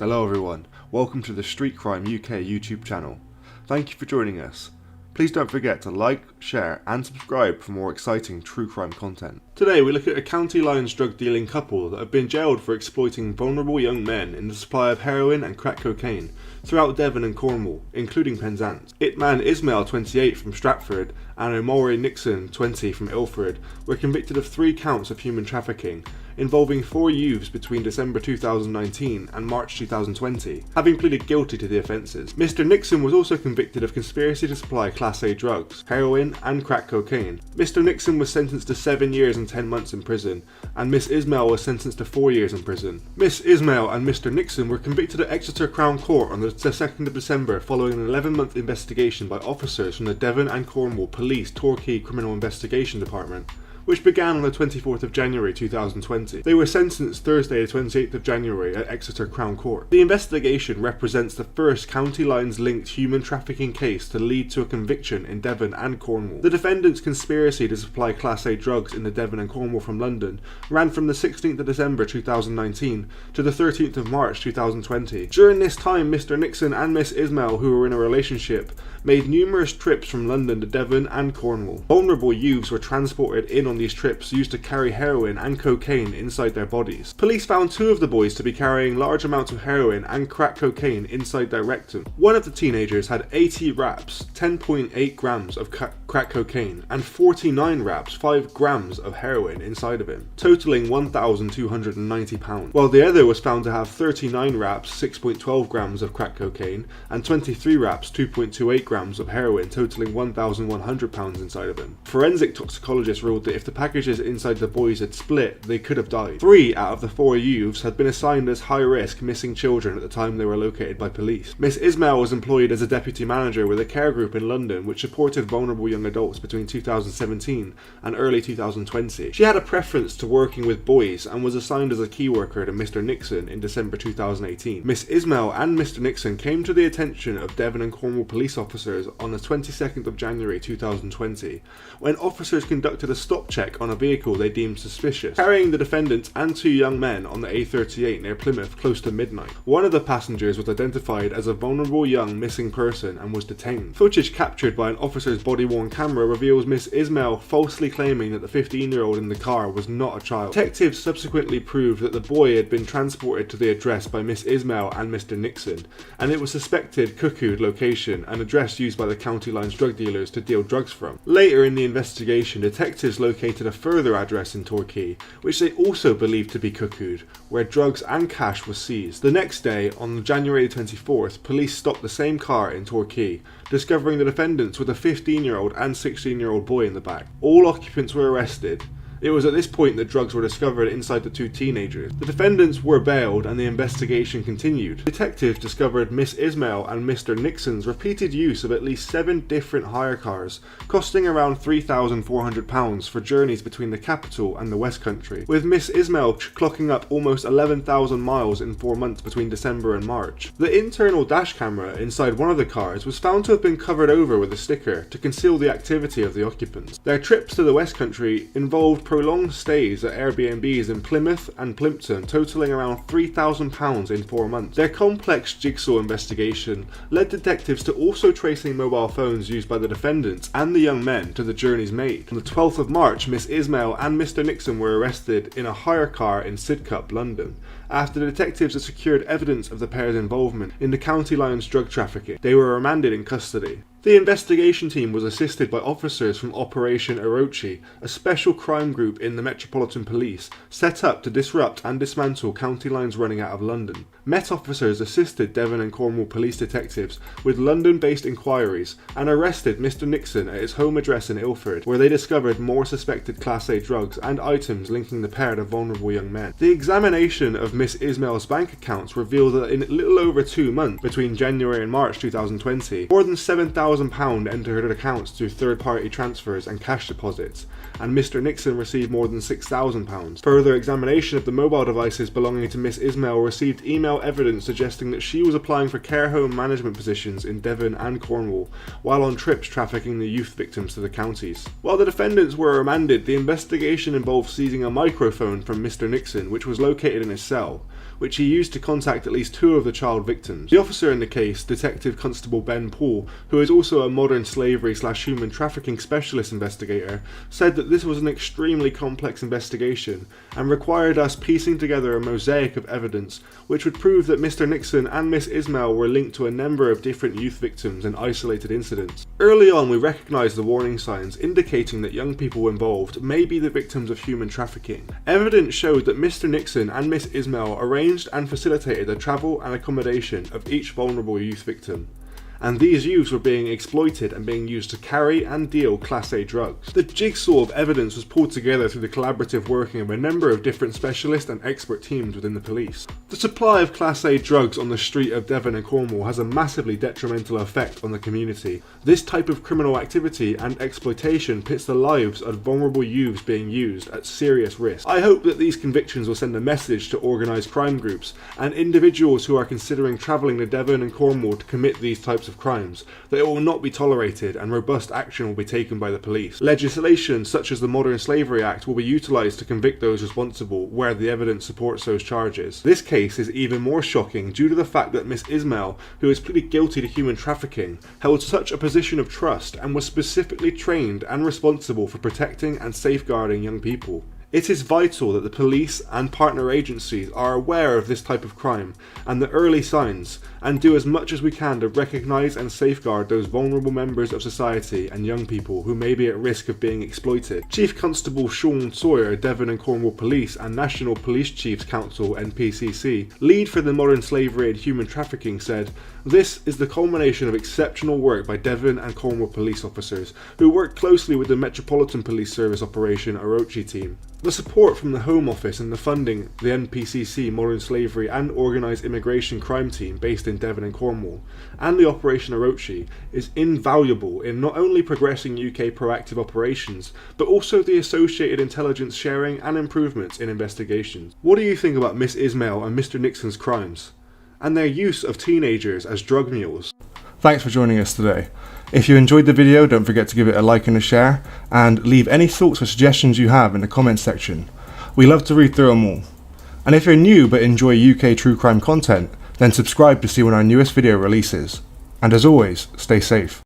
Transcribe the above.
Hello everyone, welcome to the Street Crime UK YouTube channel. Thank you for joining us. Please don't forget to like, share and subscribe for more exciting true crime content. Today we look at a county lines drug dealing couple that have been jailed for exploiting vulnerable young men in the supply of heroin and crack cocaine throughout Devon and Cornwall, including Penzance. Itman Ismail, 28 from Stratford, and Omorie Nixon, 20 from Ilford, were convicted of 3 counts of human trafficking, involving 4 youths between December 2019 and March 2020, having pleaded guilty to the offences. Mr Nixon was also convicted of conspiracy to supply Class A drugs, heroin and crack cocaine. Mr Nixon was sentenced to 7 years and 10 months in prison, and Miss Ismail was sentenced to 4 years in prison. Miss Ismail and Mr Nixon were convicted at Exeter Crown Court on the 2nd of December following an 11-month investigation by officers from the Devon and Cornwall Police Torquay Criminal Investigation Department, which began on the 24th of January 2020. They were sentenced Thursday the 28th of January at Exeter Crown Court. The investigation represents the first county lines linked human trafficking case to lead to a conviction in Devon and Cornwall. The defendant's conspiracy to supply Class A drugs in the Devon and Cornwall from London ran from the 16th of December 2019 to the 13th of March 2020. During this time, Mr Nixon and Miss Ismail, who were in a relationship, made numerous trips from London to Devon and Cornwall. Vulnerable youths were transported in on these trips used to carry heroin and cocaine inside their bodies. Police found 2 of the boys to be carrying large amounts of heroin and crack cocaine inside their rectum. One of the teenagers had 80 wraps, 10.8 grams of crack cocaine, and 49 wraps, 5 grams of heroin inside of him, totaling 1,290 pounds, while the other was found to have 39 wraps, 6.12 grams of crack cocaine, and 23 wraps, 2.28 grams of heroin, totaling 1,100 pounds inside of him. Forensic toxicologists ruled that if the packages inside the boys had split, they could have died. 3 out of the 4 youths had been assigned as high-risk missing children at the time they were located by police. Miss Ismail was employed as a deputy manager with a care group in London which supported vulnerable young adults between 2017 and early 2020. She had a preference to working with boys and was assigned as a key worker to Mr Nixon in December 2018. Miss Ismail and Mr Nixon came to the attention of Devon and Cornwall police officers on the 22nd of January 2020 when officers conducted a stop check on a vehicle they deemed suspicious, carrying the defendant and 2 young men on the A38 near Plymouth close to midnight. One of the passengers was identified as a vulnerable young missing person and was detained. Footage captured by an officer's body-worn camera reveals Miss Ismail falsely claiming that the 15-year-old in the car was not a child. Detectives subsequently proved that the boy had been transported to the address by Miss Ismail and Mr Nixon, and it was suspected cuckooed location, an address used by the county lines drug dealers to deal drugs from. Later in the investigation, detectives located a further address in Torquay, which they also believed to be cuckooed, where drugs and cash was seized. The next day, on January 24th, police stopped the same car in Torquay, discovering the defendants with a 15-year-old and 16-year-old boy in the back. All occupants were arrested. It was at this point that drugs were discovered inside the 2 teenagers. The defendants were bailed and the investigation continued. Detectives discovered Miss Ismail and Mr Nixon's repeated use of at least 7 different hire cars, costing around £3,400 for journeys between the capital and the West Country, with Miss Ismail clocking up almost 11,000 miles in 4 months between December and March. The internal dash camera inside one of the cars was found to have been covered over with a sticker to conceal the activity of the occupants. Their trips to the West Country involved prolonged stays at Airbnbs in Plymouth and Plympton, totaling around £3,000 in 4 months. Their complex jigsaw investigation led detectives to also tracing mobile phones used by the defendants and the young men to the journeys made. On the 12th of March, Miss Ismail and Mr Nixon were arrested in a hire car in Sidcup, London, after the detectives had secured evidence of the pair's involvement in the county lines drug trafficking. They were remanded in custody. The investigation team was assisted by officers from Operation Orochi, a special crime group in the Metropolitan Police set up to disrupt and dismantle county lines running out of London. Met officers assisted Devon and Cornwall police detectives with London-based inquiries and arrested Mr Nixon at his home address in Ilford, where they discovered more suspected Class A drugs and items linking the pair to vulnerable young men. The examination of Miss Ismail's bank accounts revealed that in a little over 2 months, between January and March 2020, more than £7,000 entered her accounts through third-party transfers and cash deposits, and Mr Nixon received more than £6,000. Further examination of the mobile devices belonging to Miss Ismail received email evidence suggesting that she was applying for care home management positions in Devon and Cornwall, while on trips trafficking the youth victims to the counties. While the defendants were remanded, the investigation involved seizing a microphone from Mr Nixon, which was located in his cell, which he used to contact at least 2 of the child victims. The officer in the case, Detective Constable Ben Paul, who is also a modern slavery/human trafficking specialist investigator, said that this was an extremely complex investigation and required us piecing together a mosaic of evidence which would prove that Mr. Nixon and Miss Ismail were linked to a number of different youth victims and isolated incidents. Early on, we recognised the warning signs indicating that young people involved may be the victims of human trafficking. Evidence showed that Mr. Nixon and Miss Ismail arranged and facilitated the travel and accommodation of each vulnerable youth victim, and these youths were being exploited and being used to carry and deal Class A drugs. The jigsaw of evidence was pulled together through the collaborative working of a number of different specialist and expert teams within the police. The supply of Class A drugs on the street of Devon and Cornwall has a massively detrimental effect on the community. This type of criminal activity and exploitation puts the lives of vulnerable youths being used at serious risk. I hope that these convictions will send a message to organised crime groups and individuals who are considering travelling to Devon and Cornwall to commit these types of crimes, that it will not be tolerated and robust action will be taken by the police. Legislation such as the Modern Slavery Act will be utilised to convict those responsible where the evidence supports those charges. This case is even more shocking due to the fact that Miss Ismail, who is pleaded guilty to human trafficking, held such a position of trust and was specifically trained and responsible for protecting and safeguarding young people. It is vital that the police and partner agencies are aware of this type of crime and the early signs, and do as much as we can to recognise and safeguard those vulnerable members of society and young people who may be at risk of being exploited. Chief Constable Sean Sawyer, Devon and Cornwall Police and National Police Chiefs Council (NPCC), lead for the Modern Slavery and Human Trafficking, said, "This is the culmination of exceptional work by Devon and Cornwall police officers, who worked closely with the Metropolitan Police Service Operation Orochi team. The support from the Home Office and the funding the NPCC Modern Slavery and Organised Immigration Crime Team based in Devon and Cornwall, and the Operation Orochi is invaluable in not only progressing UK proactive operations, but also the associated intelligence sharing and improvements in investigations." What do you think about Miss Ismail and Mr. Nixon's crimes, and their use of teenagers as drug mules? Thanks for joining us today. If you enjoyed the video, don't forget to give it a like and a share, and leave any thoughts or suggestions you have in the comments section. We love to read through them all. And if you're new but enjoy UK true crime content, then subscribe to see when our newest video releases. And as always, stay safe.